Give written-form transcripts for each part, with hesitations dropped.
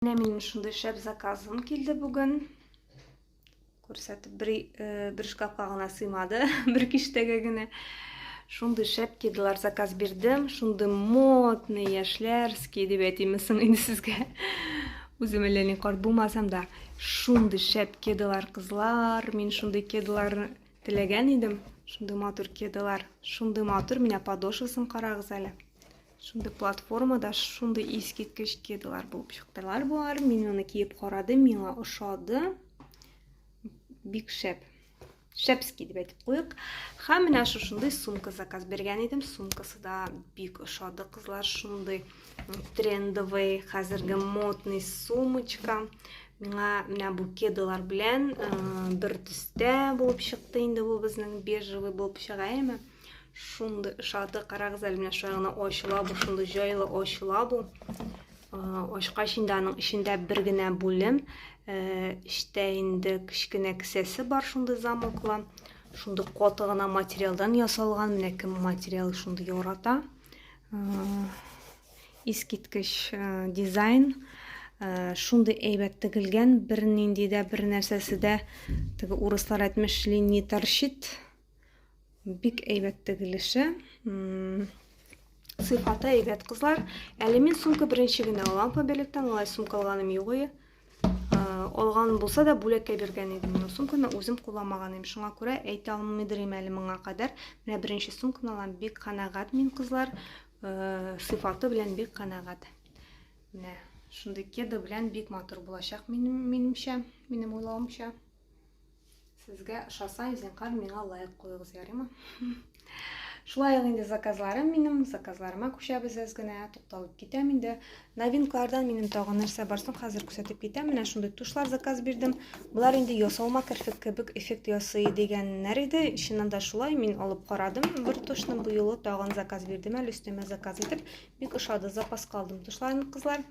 Менин ушундай шеп заказым келди бүгүн. Көрсөтүп бир шкафка гана сыймады, бир киштегегине. Шундай шеп кедилар заказ бердим. Шундай модный, яшьлерский деп айтымсың инде сизге. Өзүм эле никор булмасам да, шундай шеп кедилар кызлар. Мен шундай кедилар тилеген идим. Шундай матур кедилар, шундай матур. Менә подошвасын карагыз эле. Шундай платформада шундай искиткеч кедилар булып чыктылар булар. Мен аны кийип карадым, миңа ошады. Бик шеп. Шепский деп айтып коек. Һәм менә шундай сумка заказ бергән идем. Сумкасы да бик ошады кызлар. Шундай трендовый, хәзерге модный сумочка. Миңа менә бу кедилар белән бер төстә булып чыкты инде бу безнең бежевый булып чыга име. Шундай ошады, карагыз әле, менә шуңа ачыла бу, шундай җайлы ачыла бу. Ачкач инде аның ичендә бер генә бүлем, эчтә инде кичкенә кесәсе бар, шундай замоклы. Шундай каты гына материалдан ясалган, менә кем материал шундай ярата. Искиткеч дизайн. Шундай әйбәт тегелгән, бер нинди дә бер нәрсәсе дә теге урыслар әйтмешли не торчит. Бик әйбәт тегелеше. Сыйфаты әйбәт кызлар. Әле мин сумка беренче генә алам побелектән, алай сумка алганым юк иде. Алган булса да бүләккә биргән идем. Сумканы үзем кулламаган идем. Шуңа күрә әйтә алмыйдырым әле моңа кадәр. Менә беренче сумканы алам, бик канагат мин кызлар. Сыйфаты белән бик канагат. Менә шундай кеды белән бик матур булачак минемчә, минем уйлавымча. Сезгә ошаса, зинкар миңа лайк куйгыз, ярыймы? Шулай инде заказларым минем, заказларыма күчәбез генә, тукталып китәм инде. Новинкалардан минем тагын нәрсә бар соң хәзер күрсәтеп китәм. Менә шундай тушлар заказ бирдем. Булар инде ясалма керфек кебек эффект ясый дигәннәр иде. Чыннан да шулай, мин алып карадым. Бер тушны бу юлы тагын заказ бирдем, әле өстәмә заказ итеп. Бик ошады, запаска алдым тушларны кызлар.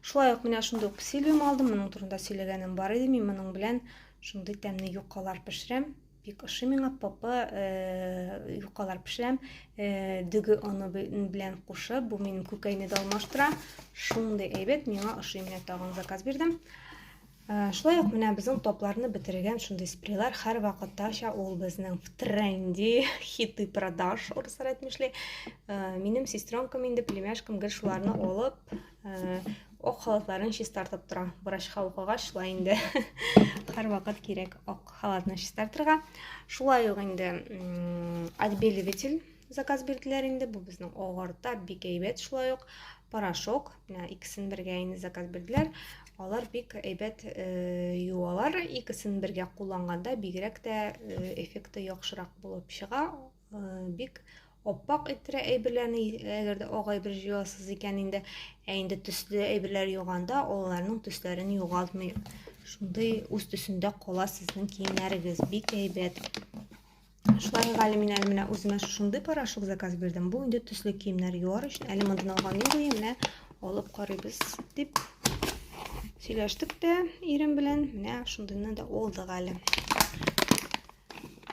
Шулай ук менә шундай ук псилиум алдым. Моның турында сөйләгәнем бар иде. Мин моның белән шундай тәмле юкалар пешерәм. Бик ошый миңа папа юкалар пешерәм. Дөге аны белән кушып, бу минем күкәйне дә алмаштыра. Шундай әйбәт, миңа ошый, менә тагын заказ бирдем. Шулай ук менә безнең топларны бетергән шундай спрейлар һәр вакыттача ул безнең в тренде, хиты продаж, урыслар әйтмешли. Минем сестренкам инде племяшкам гел шуларны алып, ак халатларын чистартып тора. Врачка укыгач шулай инде һәр вакыт кирәк ак халатны чистартырга. Шулай ук инде отбеливатель заказ бирделәр инде. Бу безнең агарта бик әйбәт. Шулай ук порошок, менә икесен бергә инде заказ бирделәр. Алар бик әйбәт юалар. Икесен бергә кулланганда бигрәк тә эффекты яхшырак булып чыга. Бик оппак иттерә әйберләрне, әгәр дә ак әйбер җыясыз икән инде, инде төсле әйберләр юганда, аларның төсләрен югалтмый. Шундай үз төсендә кала сезнең киемнәрегез, бик әйбәт. Шулай гали мин менә үземә шундай порошок заказ бирдем. Бу инде төсле киемнәр юар өчен, әле мондан алган идем, менә алып карыйбыз дип сөйләштек тә ирем белән, менә шундыйны да алдык әле.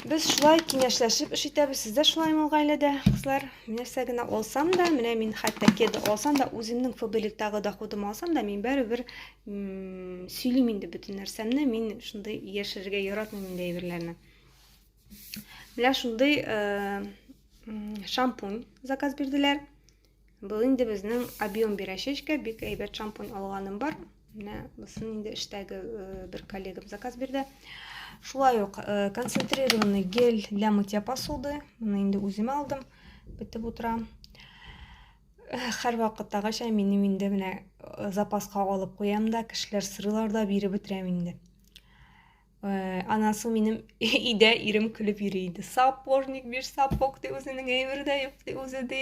Без шулай киңәшләшеп эш итәбез. Сездә шулаймы гаиләдә, кызлар? Нәрсә генә алсам да, менә мин хәтта кеды алсам да, үземнең фабелектагы доходым алсам да, мин бәребер сөйлим инде бөтен нәрсәмне. Мин шундай яшәргә яратмыйм инде әйберләрне. Менә шундай шампунь заказ бирделәр. Бу инде безнең объем бирәчәчкә бик әйбәт шампунь алганым бар. Менә бусын инде эштәге бер коллегам заказ бирде. Шулай ук концентрированный гель для мытья посуды. Моны инде үзем алдым. Битеп утыра. Һәр вакыттагыча минем инде менә запаска алып куям да, кешеләр сырылар да биреп бетерәм инде. Анасы минем өйдә ирем көлеп йөри иде. Сапожник биш сапог дип үзенең әйбердә юк дип, үзе дә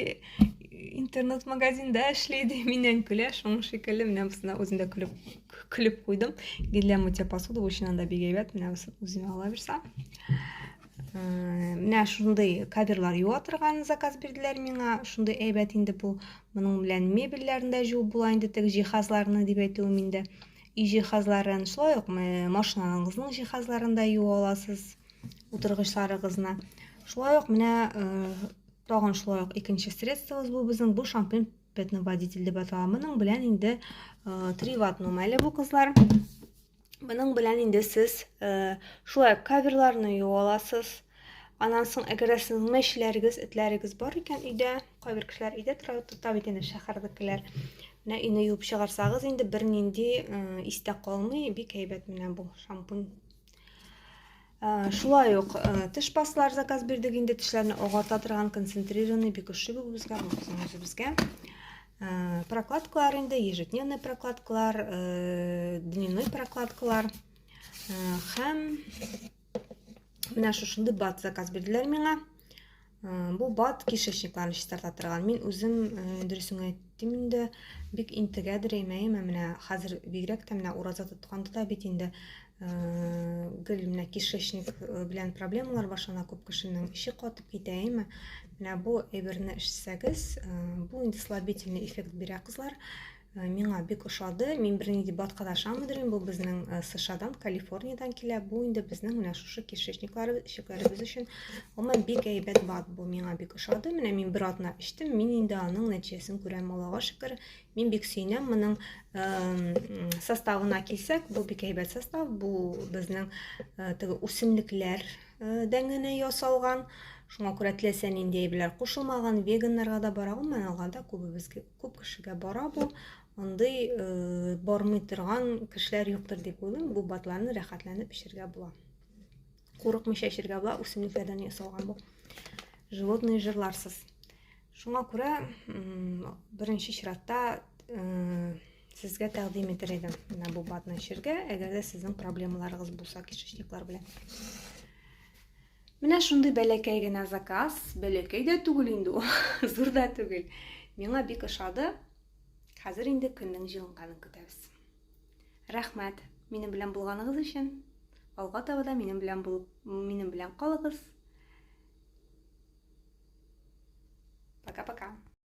интернет-магазинда эшләде. Миннән көлә, шуның шикелле менә бусына үзендә көлеп куйдым. Гель для мытья посуды өчен да бик әйбәт, менә үземә ала бирсә. Менә шундай каберлар юа торган заказ бирделәр миңа. Шундай әйбәт инде бу. Моның белән мебельләрендә җуу була инде, теге җиһазларны дип әйтүем инде. И җиһазларын, шулай ук машинаныгызның җиһазларын да юа аласыз, утыргычларыгызны. Шулай ук менә тагын шулай ук икенче средствобыз бу безнең бу шампунь пятно водитель деп аталган. Моның белән инде 3 Watt мәле бу кызлар. Моның белән инде сез шулай каверларны юа аласыз. Анан соң әгәр сезнең мәчләрегез, этләрегез бар икән өйдә, кайбер кешеләр өйдә тора, таbii инде шәһәрдәкеләр. Менә өйне юып чыгарсагыз, инде бернинди истә калмый, бик әйбәт менә бу шампунь. Шулай ук теш пасталар заказ бирдек, инде тешләрне агарта торган концентрированный бик ошый безгә, безгә. Прокладкалар инде, ежедневный прокладкалар, дневной прокладкалар. Һәм менә шушындай бат заказ бирделәр миңа. Бу бат кишечникларны чистарта торган. Мин үзем дөресен әйттем инде, бик интегәдер әймәем, менә хәзер бигрәк тә менә ураза тотканда да бит инде гел менә кишечник белән проблемалар башлана, күп кешенең иши катып китә, әйме. Менә бу әйберне эчсәгез, бу инде слабительный эффект бирә кызлар. Миңа бик ошады. Мин бернинди батка да ышанмыйм, бу безнең США-дан, Калифорниядан килә. Бу инде безнең менә шушы кишечниклар, ишекләребез өчен гомумән бик әйбәт бат. Бу миңа бик ошады. Менә мин бер атна эчтем, мин инде аның нәтиҗәсен күрәм, Аллага шөкер. Мин бик сөйнәм. Моның составына килсәк, бу бик әйбәт состав. Бу безнең теге үсемлекләр дәңгенә ясалган. Шуңа күрә теләсә нинди әйберләр кушылмаган, веганнарга да бара, гомумән алганда күп кешегә бара бу. Андый бармый торган кешеләр юктыр дип уйлыйм. Бу батларны рәхәтләнеп эчәргә була. Курыкмыйча эчәргә була, үсемлекләрдән ясалган бу. Животный жирларсыз. Шуңа күрә беренче чиратта сезгә тәкъдим итәр идем менә бу батны эчәргә, әгәр дә сезнең проблемаларыгыз булса кишечниклар белән. Менә шундый бәләкәй генә заказ, бәләкәй дә түгел инде ул, зур да түгел. Миңа бик ошады. Хәзер инде көннең җылынганын көтәбез. Рәхмәт минем белән булганыгыз өчен. Алга таба да минем белән калыгыз.